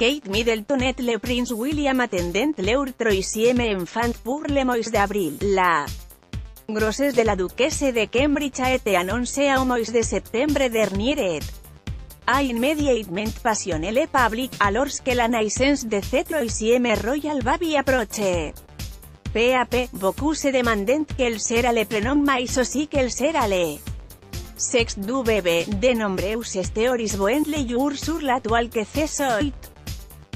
Kate Middleton et le Prince William attendent leur troisième enfant pour le mois d'avril. La grossesse de la duquesse de Cambridge a été annoncée au mois de septembre dernier et a immédiatement passionné le public, alors que la naissance de ce troisième royal baby approche. P.A.P. beaucoup se demandent quel sera le prénom mais aussi quel sera le sexe du bébé. De nombreuses théories voient le jour sur la toile que ce soit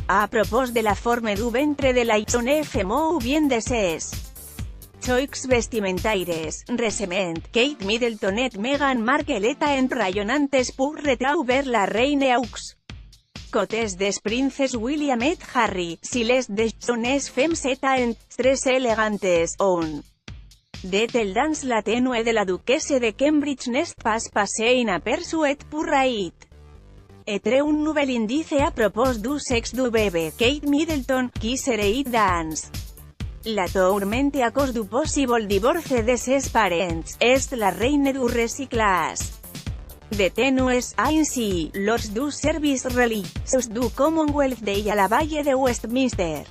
à propos de la forme du ventre de la jeune femme ou bien de ses choix vestimentaires. Recentment, Kate Middleton et Meghan Markle en rayonnantes pour retrouver la reine aux côtés des princes William et Harry. Si les de jeunes femmes étant très élégantes, on dit-elle dans la tenue de la duquesse de Cambridge n'est pas passé inaperçut pour Raid. Etre un nouvel indice à propos du sexe du bébé. Kate Middleton, qui serait dans la tourmente a cause du possible divorce de ses parents, est la reine du reciclage de tenues, ainsi, los du service religieux du Commonwealth de la Valle de Westminster.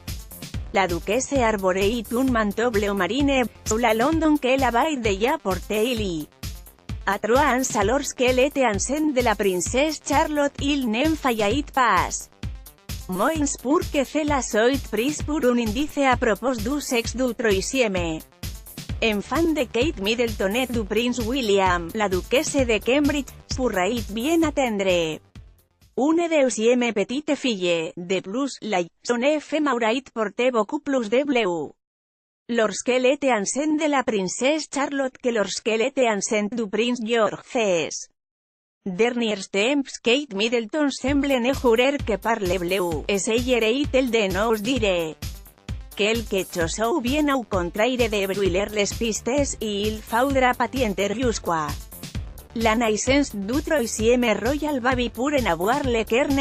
La duquesse arboreit un manteau bleu marine, la London que la vaille de ja porter-li a 3 ans alors qu'elle était enceinte de la princesse Charlotte. Il n'en fallit pas moins pour que cela soit pris pour un indice à propos du sexe du troisième enfant de Kate Middleton et du prince William. La duquesse de Cambridge pourrait bien attendre une deuxième petite fille. De plus, la jeune femme aurait porté beaucoup plus de bleu lorsqu'elle était enceinte de la princesse Charlotte que lorsqu'elle était enceinte du prince George. Ces derniers temps, Kate Middleton semble ne jurer que parle bleu. Essayerait-elle de nous dire quelque chose ou bien au contraire de brûler les pistes? Il faudra patienter jusqu'à la naissance du troisième royal baby pour en avoir le cerne.